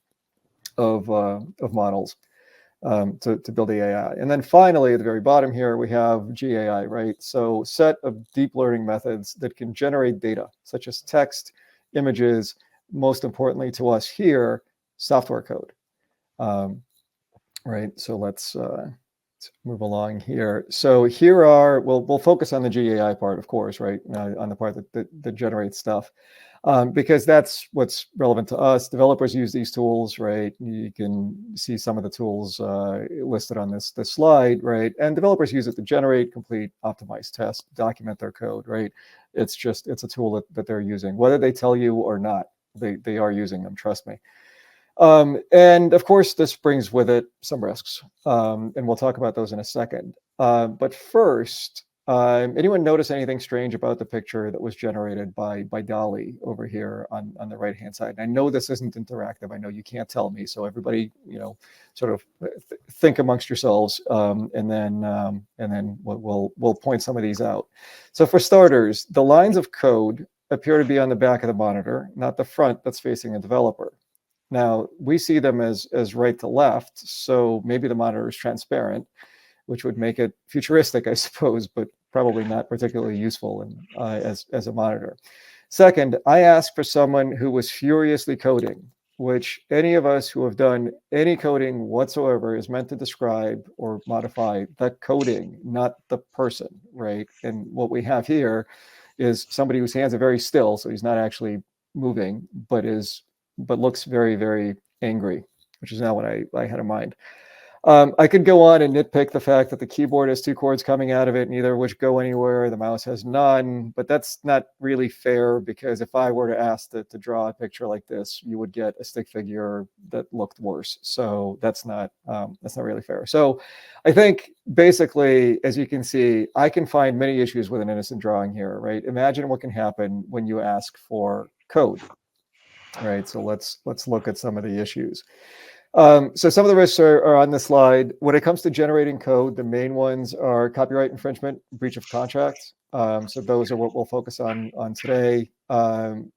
of models to build the AI. And then finally, at the very bottom here, we have GAI, right? So set of deep learning methods that can generate data, such as text, images, most importantly to us here, software code. Right, so let's move along here. So here are, we'll focus on the GAI part, of course, right? On the part that generates stuff. Because that's what's relevant to us. Developers use these tools, right? You can see some of the tools listed on this slide, right? And developers use it to generate, complete, optimize, test, document their code, right? It's a tool that they're using. Whether they tell you or not, they are using them, trust me. And of course, this brings with it some risks, and we'll talk about those in a second. But first, Anyone notice anything strange about the picture that was generated by Dolly over here on the right-hand side? And I know this isn't interactive. I know you can't tell me. So everybody, sort of think amongst yourselves, and then we'll point some of these out. So for starters, the lines of code appear to be on the back of the monitor, not the front that's facing a developer. Now, we see them as right to left, so maybe the monitor is transparent, which would make it futuristic, I suppose, but probably not particularly useful as a monitor. Second, I asked for someone who was furiously coding, which any of us who have done any coding whatsoever is meant to describe or modify the coding, not the person, right? And what we have here is somebody whose hands are very still, so he's not actually moving, but looks very, very angry, which is not what I had in mind. I could go on and nitpick the fact that the keyboard has 2 cords coming out of it, neither of which go anywhere. The mouse has none, but that's not really fair, because if I were to ask to draw a picture like this, you would get a stick figure that looked worse. So that's not really fair. So I think basically, as you can see, I can find many issues with an innocent drawing here, right? Imagine what can happen when you ask for code, right? So let's look at some of the issues. So some of the risks are on the slide. When it comes to generating code, the main ones are copyright infringement, breach of contract. So those are what we'll focus on today.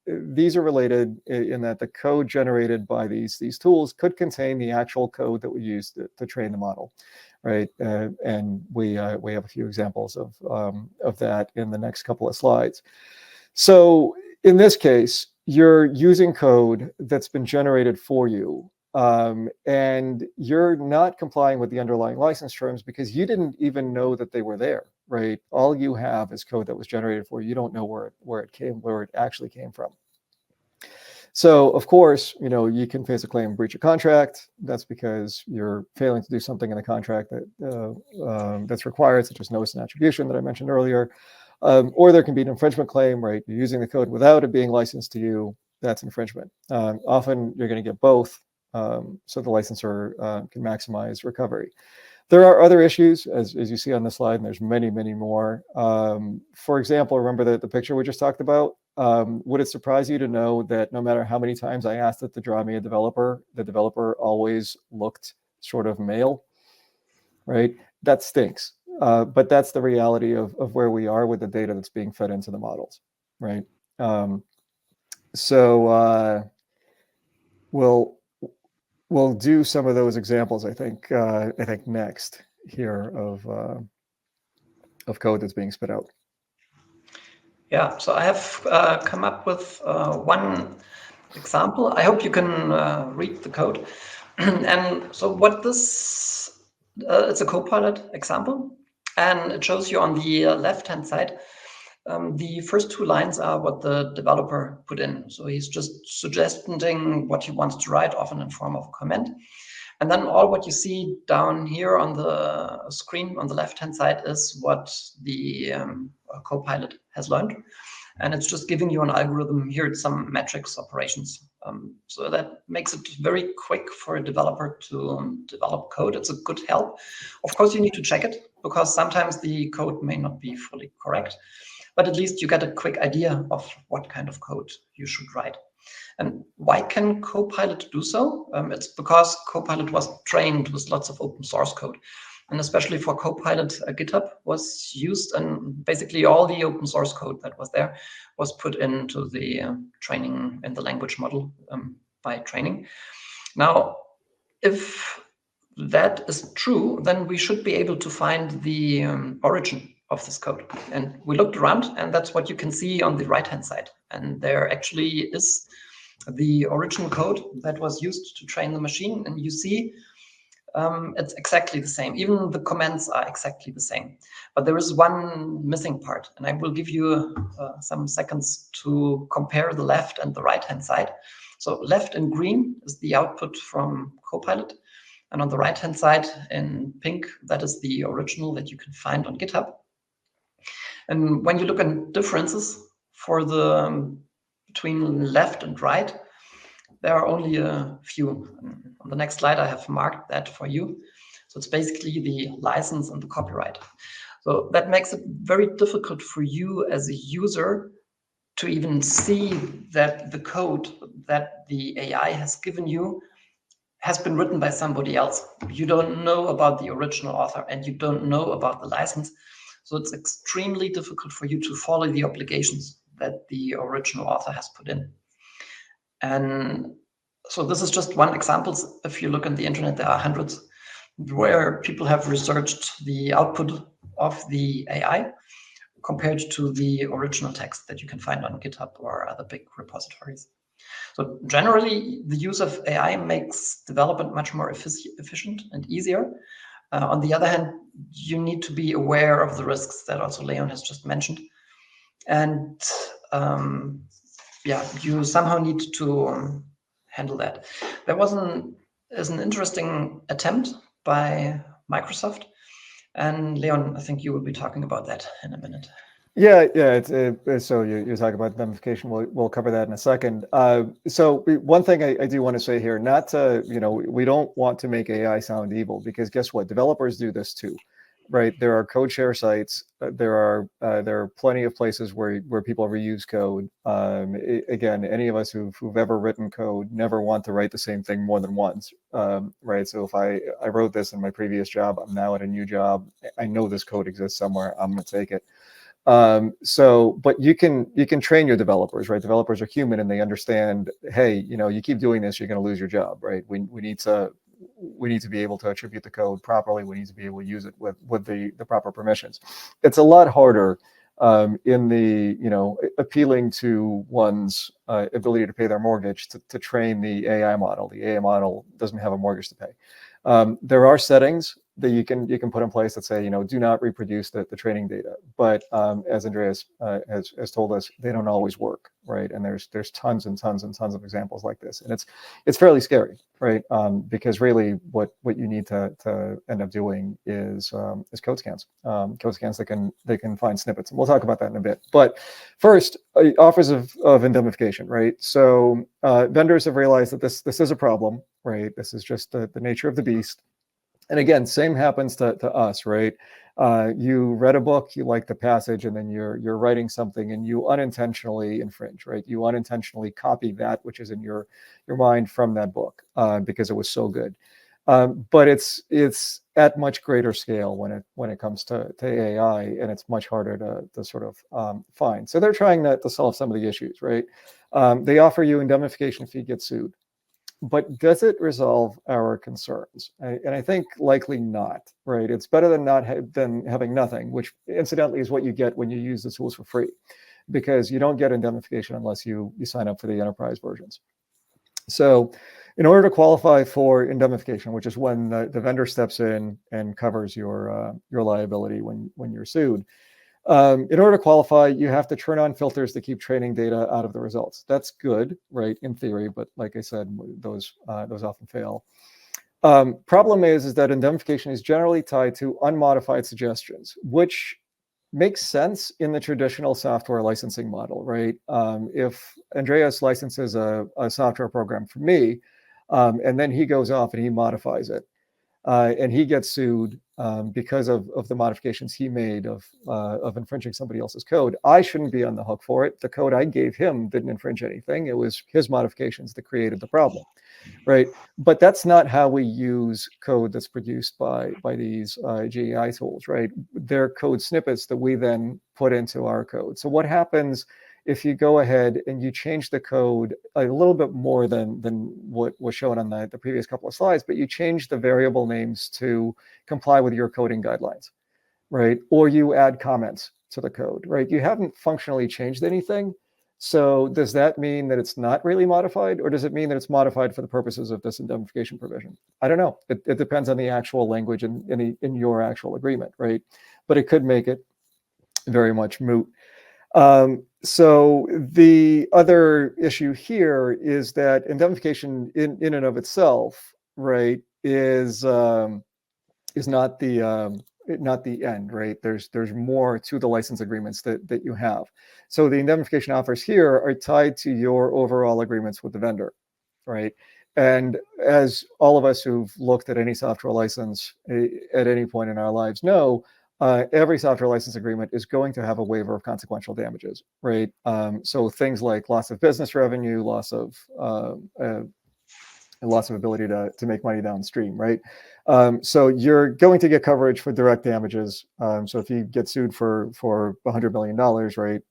These are related in that the code generated by these tools could contain the actual code that we use to train the model, right? And we have a few examples of that in the next couple of slides. So in this case, you're using code that's been generated for you. And you're not complying with the underlying license terms because you didn't even know that they were there, right? All you have is code that was generated for you. You don't know where it actually came from. So of course, you can face a claim breach of contract. That's because you're failing to do something in the contract that's required, such as notice and attribution that I mentioned earlier. Or there can be an infringement claim, right? You're using the code without it being licensed to you. That's infringement. Often you're going to get both. So the licensor can maximize recovery. There are other issues, as you see on the slide, and there's many, many more. For example, remember the picture we just talked about? Would it surprise you to know that no matter how many times I asked it to draw me a developer, the developer always looked sort of male, right? That stinks. But that's the reality of where we are with the data that's being fed into the models, right? We'll do some of those examples, I think next here of code that's being spit out. Yeah, so I have come up with one example. I hope you can read the code. And so what this, it's a Copilot example, and it shows you on the left-hand side, the first 2 lines are what the developer put in. So he's just suggesting what he wants to write, often in form of a comment. And then all what you see down here on the screen on the left-hand side is what the Copilot has learned. And it's just giving you an algorithm. Here it's some metrics operations. So that makes it very quick for a developer to develop code. It's a good help. Of course, you need to check it, because sometimes the code may not be fully correct. But at least you get a quick idea of what kind of code you should write. And why can Copilot do so? It's because Copilot was trained with lots of open source code. And especially for Copilot, GitHub was used, and basically all the open source code that was there was put into the training in the language model by training. Now, if that is true, then we should be able to find the origin of this code. And we looked around, and that's what you can see on the right-hand side. And there actually is the original code that was used to train the machine. And you see it's exactly the same. Even the comments are exactly the same. But there is one missing part. And I will give you some seconds to compare the left and the right-hand side. So left in green is the output from Copilot. And on the right-hand side in pink, that is the original that you can find on GitHub. And when you look at differences for the between left and right, there are only a few. On the next slide, I have marked that for you. So it's basically the license and the copyright. So that makes it very difficult for you as a user to even see that the code that the AI has given you has been written by somebody else. You don't know about the original author and you don't know about the license. So it's extremely difficult for you to follow the obligations that the original author has put in. And so this is just one example. If you look on the internet, there are hundreds where people have researched the output of the AI compared to the original text that you can find on GitHub or other big repositories. So generally, the use of AI makes development much more efficient and easier. On the other hand, you need to be aware of the risks that also Leon has just mentioned. And yeah, you somehow need to handle that. There was an interesting attempt by Microsoft. And Leon, I think you will be talking about that in a minute. Yeah. So you're talking about indemnification. We'll cover that in a second. So one thing I do want to say here, not to, we don't want to make AI sound evil, because guess what? Developers do this too, right? There are code share sites. There are plenty of places where people reuse code. Again, any of us who've ever written code never want to write the same thing more than once, right? So if I wrote this in my previous job, I'm now at a new job, I know this code exists somewhere, I'm going to take it. But you can train your developers, right? Developers are human and they understand, hey, you keep doing this, you're going to lose your job, right? We need to be able to attribute the code properly. We need to be able to use it with the proper permissions. It's a lot harder in the, appealing to one's ability to pay their mortgage to train the AI model. The AI model doesn't have a mortgage to pay. There are settings that you can put in place that say, do not reproduce the training data. But as Andreas has told us, they don't always work, right? And there's tons and tons and tons of examples like this, and it's fairly scary, right? Because really, what you need to end up doing is code scans that can find snippets, and we'll talk about that in a bit. But first, offers of indemnification, right? So vendors have realized that this is a problem, right? This is just the nature of the beast. And again, same happens to us, right? You read a book, you like the passage, and then you're writing something and you unintentionally infringe, right? You unintentionally copy that which is in your mind from that book because it was so good. But it's at much greater scale when it comes to AI, and it's much harder to sort of find. So they're trying to solve some of the issues, right? They offer you indemnification if you get sued. But does it resolve our concerns? And I think likely not, right? It's better than having nothing, which incidentally is what you get when you use the tools for free, because you don't get indemnification unless you sign up for the enterprise versions. So in order to qualify for indemnification, which is when the vendor steps in and covers your liability when you're sued, in order to qualify, you have to turn on filters to keep training data out of the results. That's good, right, in theory, but like I said, those often fail. Problem is that indemnification is generally tied to unmodified suggestions, which makes sense in the traditional software licensing model, right? If Andreas licenses a software program for me, and then he goes off and he modifies it, and he gets sued because of the modifications he made of infringing somebody else's code, I shouldn't be on the hook for it. The code I gave him didn't infringe anything. It was his modifications that created the problem, right? But that's not how we use code that's produced by these GEI tools, right? They're code snippets that we then put into our code. So what happens if you go ahead and you change the code a little bit more than what was shown on the previous couple of slides, but you change the variable names to comply with your coding guidelines, right? Or you add comments to the code, right? You haven't functionally changed anything. So does that mean that it's not really modified, or does it mean that it's modified for the purposes of this indemnification provision? I don't know. It depends on the actual language in your actual agreement, right? But it could make it very much moot. So the other issue here is that indemnification in and of itself, right, is not the end, right? There's more to the license agreements that you have. So the indemnification offers here are tied to your overall agreements with the vendor, right? And as all of us who've looked at any software license at any point in our lives know, every software license agreement is going to have a waiver of consequential damages, right? So things like loss of business revenue, loss of ability to make money downstream, right? So you're going to get coverage for direct damages. So if you get sued for $100 million, right,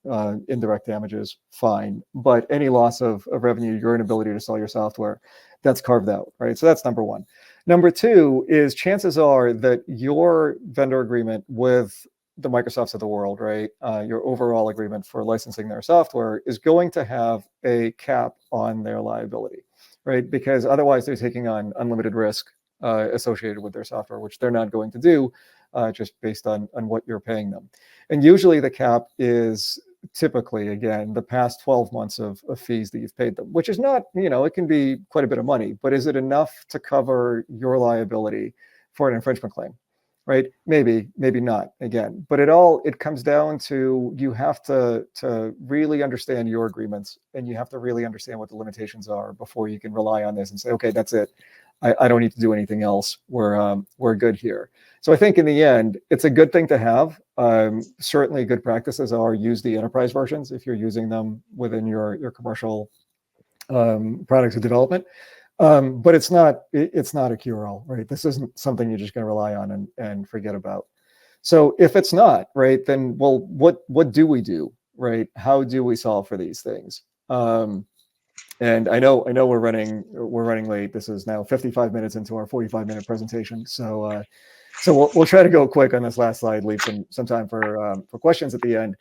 indirect damages, fine. But any loss of revenue, your inability to sell your software, that's carved out, right? So that's number one. Number two is chances are that your vendor agreement with the Microsofts of the world, right, your overall agreement for licensing their software is going to have a cap on their liability, right? Because otherwise they're taking on unlimited risk associated with their software, which they're not going to do just based on what you're paying them. And usually the cap is typically, again, the past 12 months of fees that you've paid them, which is not, it can be quite a bit of money, but is it enough to cover your liability for an infringement claim? Right? Maybe not, again, but it comes down to you have to really understand your agreements, and you have to really understand what the limitations are before you can rely on this and say, okay, that's it. I don't need to do anything else. We're good here. So I think in the end, it's a good thing to have. Certainly good practices are use the enterprise versions if you're using them within your commercial products of development. But it's not a cure-all, right? This isn't something you're just going to rely on and forget about. So if it's not, right, then well, what do we do, right? How do we solve for these things? And I know we're running late. This is now 55 minutes into our 45-minute presentation. So we'll try to go quick on this last slide, leave some time for questions at the end.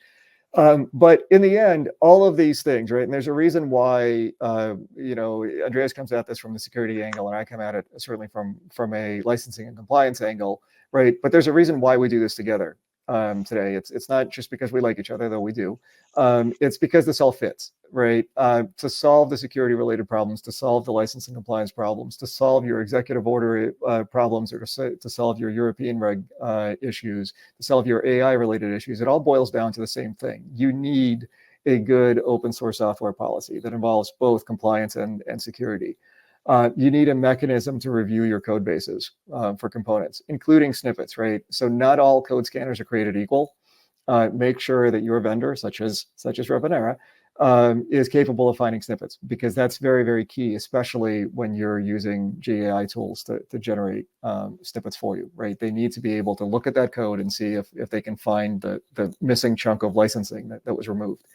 But in the end, all of these things, right? And there's a reason why, Andreas comes at this from the security angle, and I come at it certainly from a licensing and compliance angle, right? But there's a reason why we do this together today. It's not just because we like each other, though we do. It's because this all fits, right? To solve the security-related problems, to solve the license and compliance problems, to solve your executive order problems, or to solve your European reg issues, to solve your AI-related issues, it all boils down to the same thing. You need a good open source software policy that involves both compliance and security. You need a mechanism to review your code bases for components, including snippets, right? So not all code scanners are created equal. Make sure that your vendor, such as Revenera, is capable of finding snippets, because that's very, very key, especially when you're using GAI tools to generate snippets for you, right? They need to be able to look at that code and see if they can find the missing chunk of licensing that was removed.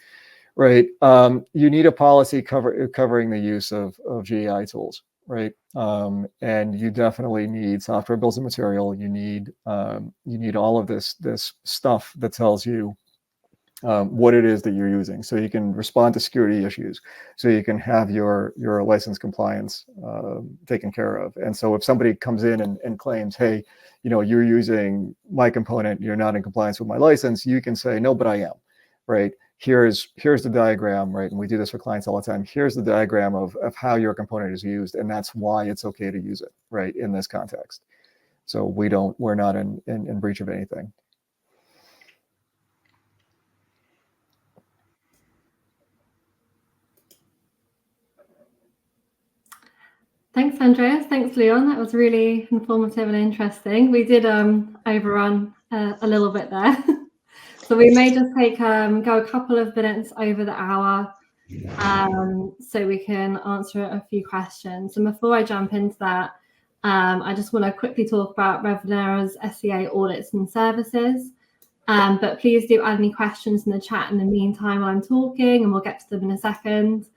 Right. You need a policy covering the use of GAI tools, right? And you definitely need software bills of material. You need all of this stuff that tells you what it is that you're using, so you can respond to security issues, so you can have your license compliance taken care of. And so if somebody comes in and claims, hey, you're using my component, you're not in compliance with my license, you can say, no, but I am, right? Here's the diagram, right? And we do this for clients all the time. Here's the diagram of how your component is used, and that's why it's okay to use it, right, in this context. So we're not in breach of anything. Thanks, Andreas. Thanks, Leon. That was really informative and interesting. We did overrun a little bit there. So we may just go a couple of minutes over the hour so we can answer a few questions. And before I jump into that, I just want to quickly talk about Revenera's SCA audits and services. But please do add any questions in the chat in the meantime while I'm talking, and we'll get to them in a second.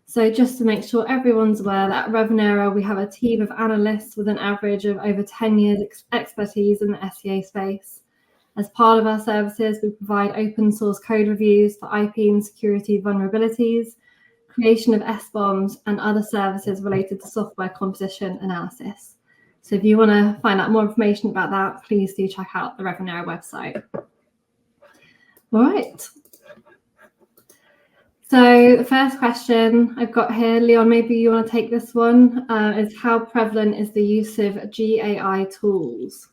So just to make sure everyone's aware that at Revenera, we have a team of analysts with an average of over 10 years expertise in the SCA space. As part of our services, we provide open source code reviews for IP and security vulnerabilities, creation of SBOMs, and other services related to software composition analysis. So if you want to find out more information about that, please do check out the Revenera website. All right. So the first question I've got here, Leon, maybe you want to take this one, is how prevalent is the use of GAI tools?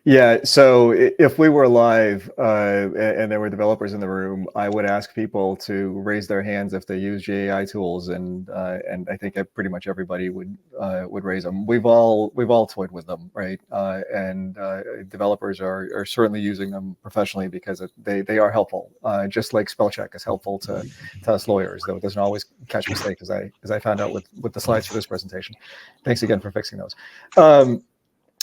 Yeah, so if we were live and there were developers in the room, I would ask people to raise their hands if they use GAI tools, and I think pretty much everybody would raise them. We've all toyed with them, right? And developers are certainly using them professionally because they are helpful. Just like spell check is helpful to us lawyers, though it doesn't always catch mistakes, as I found out with the slides for this presentation. Thanks again for fixing those.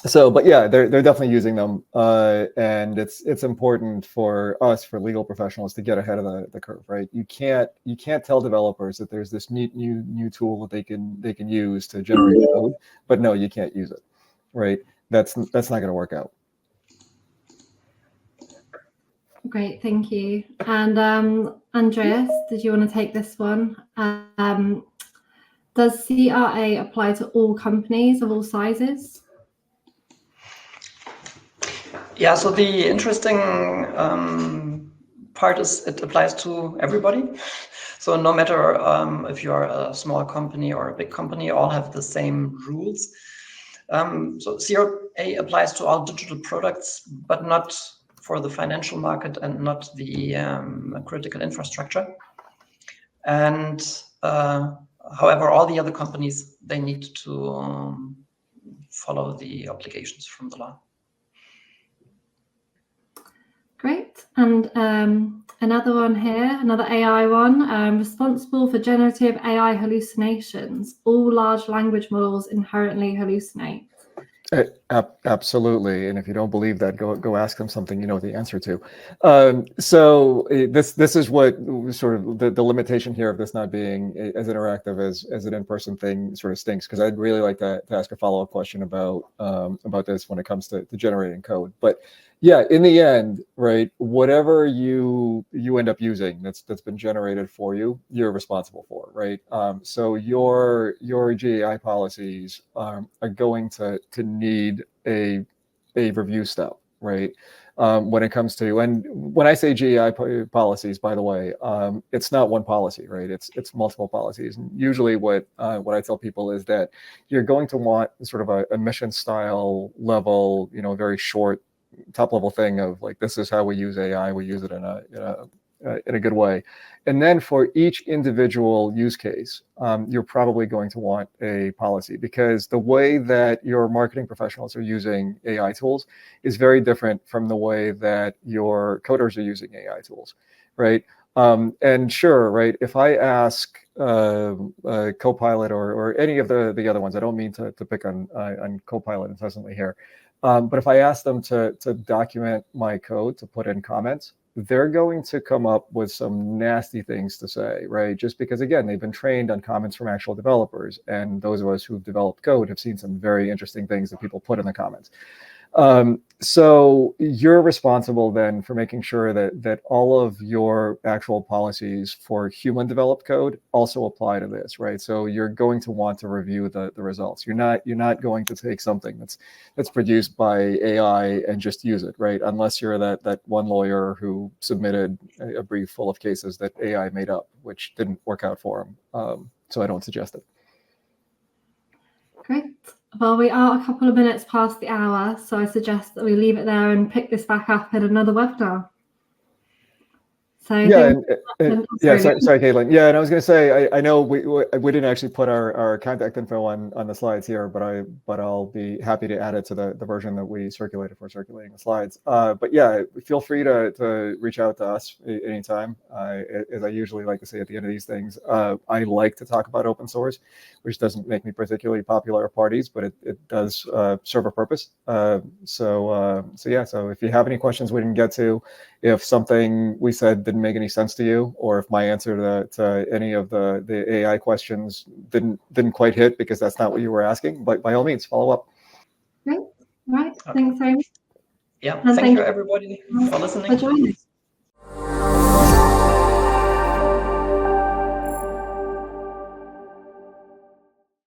So, but yeah, they're definitely using them, and it's important for us, for legal professionals, to get ahead of the curve, right? You can't tell developers that there's this neat new tool that they can use to generate code, but no, you can't use it, right? That's not going to work out. Great, thank you. And Andreas, did you want to take this one? Does CRA apply to all companies of all sizes? Yeah, so the interesting part is it applies to everybody. So no matter if you are a small company or a big company, all have the same rules. So CRA applies to all digital products, but not for the financial market and not the critical infrastructure. And however, all the other companies, they need to follow the obligations from the law. Great. And another one here, another AI one, responsible for generative AI hallucinations. All large language models inherently hallucinate. Absolutely, and if you don't believe that, go ask them something you know the answer to. So this is what sort of the limitation here of this not being as interactive as an in-person thing sort of stinks, because I'd really like to ask a follow-up question about this when it comes to generating code. But yeah, in the end, right, whatever you end up using that's been generated for you, you're responsible for, right? So your GAI policies are going to need a review step, right? When it comes to, and when I say GAI policies, by the way, it's not one policy, right? It's multiple policies. And usually what I tell people is that you're going to want sort of a mission style level, very short, top level thing of like, this is how we use AI. We use it in a good way. And then for each individual use case, you're probably going to want a policy, because the way that your marketing professionals are using AI tools is very different from the way that your coders are using AI tools, right? And sure, right, if I ask Copilot or any of the other ones, I don't mean to pick on Copilot incessantly here, but if I ask them to document my code, to put in comments, they're going to come up with some nasty things to say, right? Just because, again, they've been trained on comments from actual developers. And those of us who've developed code have seen some very interesting things that people put in the comments. So you're responsible then for making sure that all of your actual policies for human developed code also apply to this, right? So you're going to want to review the results. You're not going to take something that's produced by AI and just use it, right? Unless you're that one lawyer who submitted a brief full of cases that AI made up, which didn't work out for him. So I don't suggest it. Great. Well, we are a couple of minutes past the hour, so I suggest that we leave it there and pick this back up in another webinar. So yeah, sorry, Caitlin. Yeah, and I was going to say, I know we didn't actually put our contact info on the slides here, but I'll be happy to add it to the version that we circulated for circulating the slides. But yeah, feel free to reach out to us anytime. As I usually like to say at the end of these things, I like to talk about open source, which doesn't make me particularly popular at parties, but it does serve a purpose. So if you have any questions we didn't get to, if something we said didn't make any sense to you, or if my answer to any of the AI questions didn't quite hit because that's not what you were asking, but by all means, follow up. Great. Right. Okay. Thanks, Amy. Yeah. Thank you, everybody, for listening. For joining.